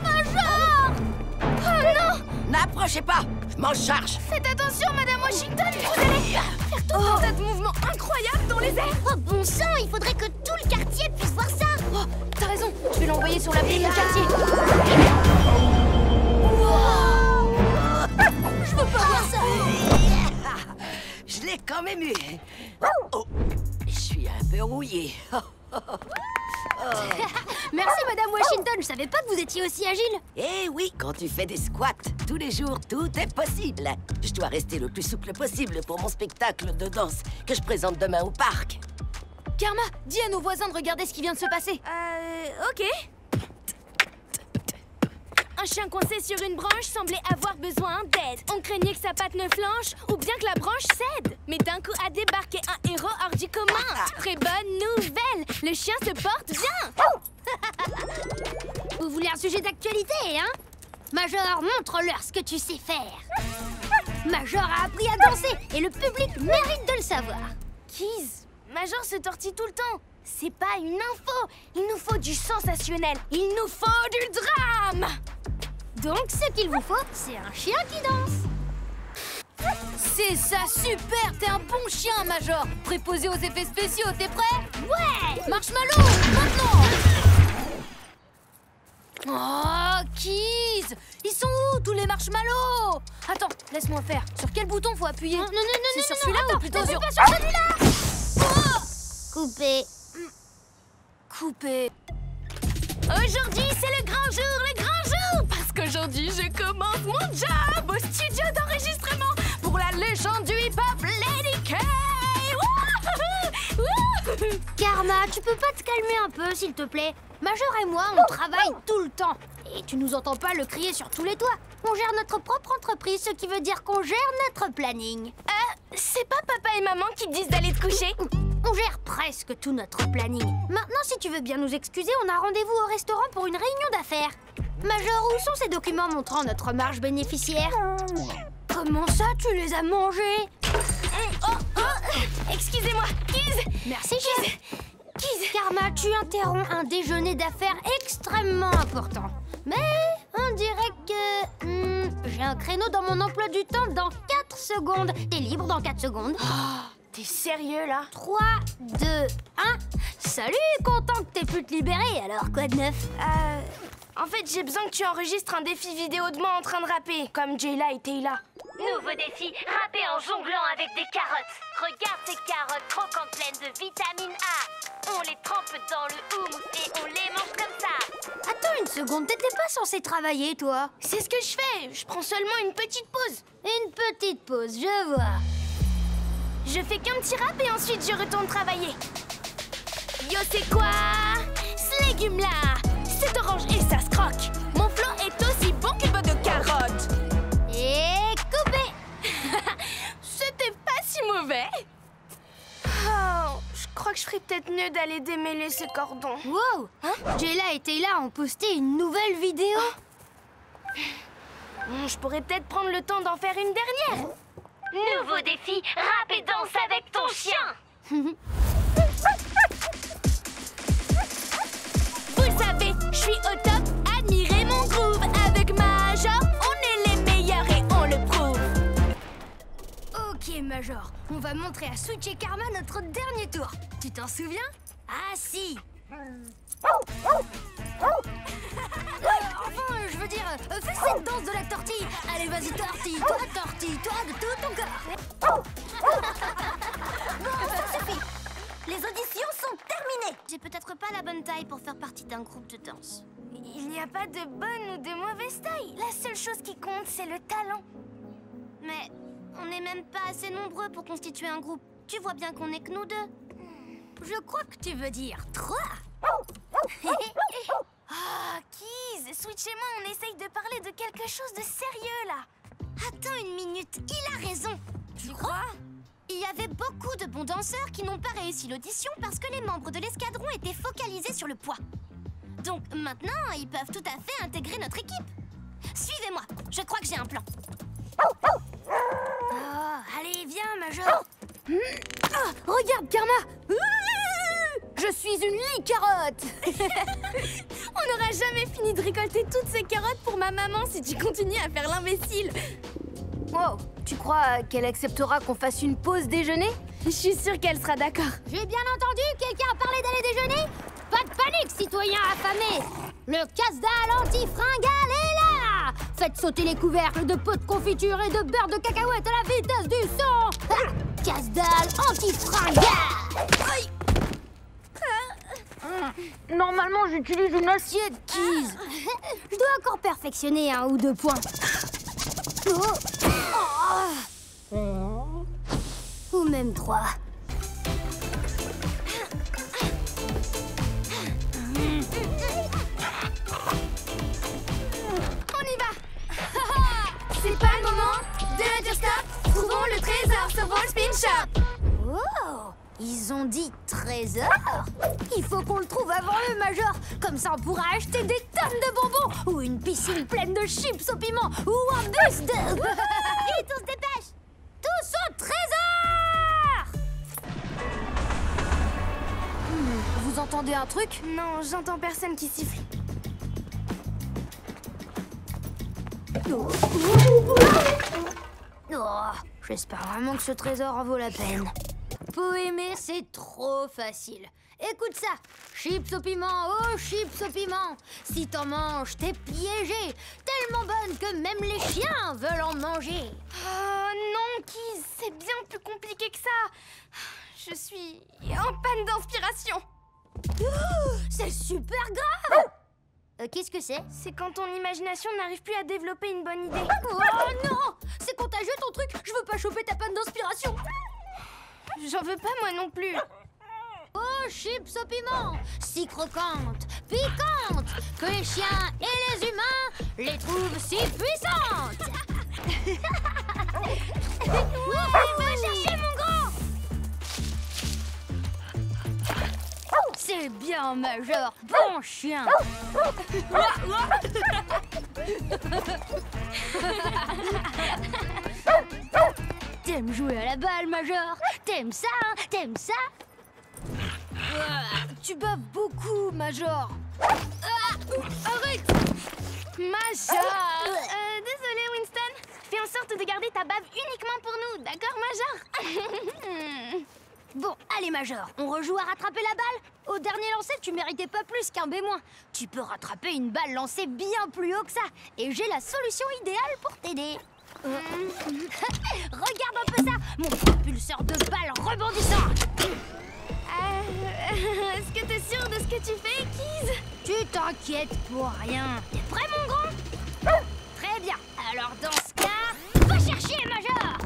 Major! Oh non! N'approchez pas! Je m'en charge! Faites attention, Madame Washington! Vous allez faire tout un tas de mouvements incroyables dans les airs! Oh bon sang, il faudrait que tout le quartier puisse voir ça! Oh, t'as raison, je vais l'envoyer sur l'appli de mon quartier. Je veux pas voir ça! Je l'ai quand même eu! Oh, je suis un peu rouillé. Merci Madame Washington, je savais pas que vous étiez aussi agile. Eh oui, quand tu fais des squats tous les jours, tout est possible. Je dois rester le plus souple possible pour mon spectacle de danse que je présente demain au parc. Karma, dis à nos voisins de regarder ce qui vient de se passer. Ok. Un chien coincé sur une branche semblait avoir besoin d'aide. On craignait que sa patte ne flanche ou bien que la branche cède. Mais d'un coup a débarqué un héros hors du commun. Très bonne nouvelle, le chien se porte bien. Vous voulez un sujet d'actualité, hein? Major, montre-leur ce que tu sais faire. Major a appris à danser et le public mérite de le savoir. Keys, Major se tortille tout le temps. C'est pas une info, il nous faut du sensationnel. Il nous faut du drame. Donc, ce qu'il vous faut, c'est un chien qui danse. C'est ça, super. T'es un bon chien, Major. Préposé aux effets spéciaux, t'es prêt? Ouais! Marshmallow, maintenant. Oh, Keys, ils sont où tous les marshmallows? Attends, laisse-moi faire. Sur quel bouton faut appuyer? Non, c'est sur celui-là ou plutôt sur... pas sur celui-là. Coupé. Coupé. Aujourd'hui, c'est le grand jour, parce qu'aujourd'hui, je commence mon job au studio d'enregistrement pour la légende du hip-hop, Lady K. Wouhou! Karma, tu peux pas te calmer un peu, s'il te plaît? Major et moi, on travaille tout le temps. Et tu nous entends pas le crier sur tous les toits. On gère notre propre entreprise, ce qui veut dire qu'on gère notre planning. C'est pas papa et maman qui te disent d'aller te coucher? On gère presque tout notre planning. Maintenant, si tu veux bien nous excuser, on a rendez-vous au restaurant pour une réunion d'affaires. Major, où sont ces documents montrant notre marge bénéficiaire? Comment ça, tu les as mangés? Excusez-moi, Keys. Merci, chef. Karma, tu interromps un déjeuner d'affaires extrêmement important. Mais on dirait que... j'ai un créneau dans mon emploi du temps dans 4 secondes. T'es libre dans 4 secondes. T'es sérieux, là? 3, 2, 1. Salut, content que t'aies pu te libérer, alors quoi de neuf? En fait, j'ai besoin que tu enregistres un défi vidéo de moi en train de rapper, comme Jayla et Tayla. Nouveau défi, rapper en jonglant avec des carottes. Regarde ces carottes croquantes pleines de vitamine A. On les trempe dans le houmous et on les mange comme ça. Attends une seconde, t'étais pas censé travailler, toi? C'est ce que je fais, je prends seulement une petite pause. Une petite pause, je vois. Je fais qu'un petit rap et ensuite je retourne travailler. Yo, c'est quoi ce légume-là? C'est orange et ça se croque. Mon flan est aussi bon qu'une botte de carottes. Et coupé. C'était pas si mauvais. Oh, je crois que je ferais peut-être mieux d'aller démêler ce cordon. Wow, Jayla et Tayla ont posté une nouvelle vidéo. Je pourrais peut-être prendre le temps d'en faire une dernière. Nouveau défi, rap et danse avec ton chien. Vous le savez, je suis au top, admirez mon groove. Avec Major, on est les meilleurs et on le prouve. Ok, Major, on va montrer à Switch et Karma notre dernier tour. Tu t'en souviens? Ah si. Enfin, je veux dire, fais cette danse de la tortille. Allez, vas-y, tortille-toi de tout ton corps. Bon, ça suffit. Les auditions sont terminées. J'ai peut-être pas la bonne taille pour faire partie d'un groupe de danse. Il n'y a pas de bonne ou de mauvaise taille. La seule chose qui compte, c'est le talent. Mais on n'est même pas assez nombreux pour constituer un groupe. Tu vois bien qu'on n'est que nous deux. Je crois que tu veux dire 3. Ah, Keys, Switch et moi, on essaye de parler de quelque chose de sérieux, là. Attends une minute, il a raison. Tu crois? Il y avait beaucoup de bons danseurs qui n'ont pas réussi l'audition parce que les membres de l'escadron étaient focalisés sur le poids. Donc maintenant, ils peuvent tout à fait intégrer notre équipe. Suivez-moi, je crois que j'ai un plan. Oh, allez, viens, Major. Regarde, Karma. Je suis une lit-carotte. On n'aura jamais fini de récolter toutes ces carottes pour ma maman si tu continues à faire l'imbécile. Oh, tu crois qu'elle acceptera qu'on fasse une pause déjeuner? Je suis sûre qu'elle sera d'accord. J'ai bien entendu, quelqu'un a parlé d'aller déjeuner? Pas de panique, citoyens affamés! Le casse-dalle anti-fringale est là! Faites sauter les couvercles de pots de confiture et de beurre de cacahuète à la vitesse du son! Ah, casse-dalle anti-fringale! Normalement, j'utilise une assiette, Keys. Je dois encore perfectionner 1 ou 2 points. Ou même 3. On y va. C'est pas le moment de dire stop. Trouvons le trésor, sauvons le spin shop. Oh, ils ont dit trésor. Il faut qu'on le trouve avant eux, Major. Comme ça, on pourra acheter des tonnes de bonbons ou une piscine pleine de chips au piment ou un bus de... Vite, on se dépêche. Tous au trésor. Vous entendez un truc? Non, j'entends personne qui siffle. Oh, j'espère vraiment que ce trésor en vaut la peine. Faut aimer, c'est trop facile. Écoute ça. Chips au piment, oh chips au piment. Si t'en manges, t'es piégé. Tellement bonne que même les chiens veulent en manger. Oh non, Keys, c'est bien plus compliqué que ça. Je suis en panne d'inspiration. C'est super grave. Qu'est-ce que c'est? C'est quand ton imagination n'arrive plus à développer une bonne idée. Oh non! C'est contagieux ton truc. Je veux pas choper ta panne d'inspiration. J'en veux pas moi non plus. Oh, chips au piment, si croquantes, piquantes, que les chiens et les humains les trouvent si puissantes. Va chercher mon grand. C'est bien, Major. Bon chien. T'aimes jouer à la balle, Major? T'aimes ça, hein? T'aimes ça? Tu baves beaucoup, Major. Arrête! Major! Désolé, Winston. Fais en sorte de garder ta bave uniquement pour nous, d'accord, Major? Bon, allez, Major, on rejoue à rattraper la balle? Au dernier lancer, tu méritais pas plus qu'un B-. Tu peux rattraper une balle lancée bien plus haut que ça. Et j'ai la solution idéale pour t'aider. Regarde un peu ça, mon propulseur de balle rebondissant. Est-ce que t'es sûr de ce que tu fais, Keys? Tu t'inquiètes pour rien. T'es prêt, mon grand? Très bien. Alors, dans ce cas, va chercher, Major.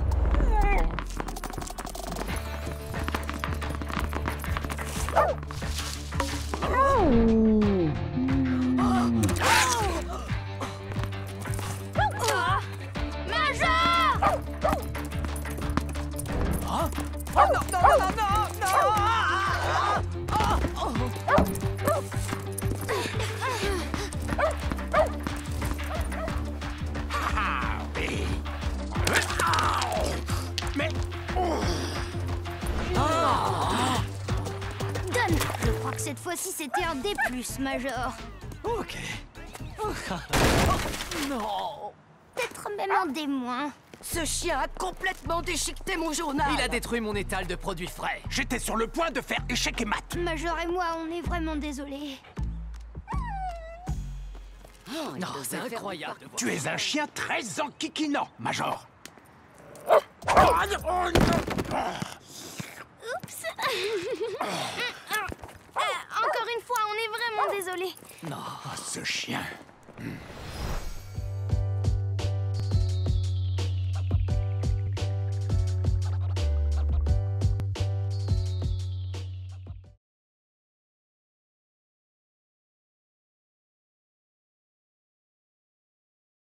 Donne. Je crois que cette fois-ci, c'était un D+, Major. Ok. Non. Peut-être même un D-. Ce chien a complètement déchiqueté mon journal. Il a détruit mon étal de produits frais. J'étais sur le point de faire échec et mat. Major et moi, on est vraiment désolés. Non, c'est incroyable de voir Tu es un chien très enquiquinant, Major. Oups. Encore une fois, on est vraiment désolé. Oh, ce chien.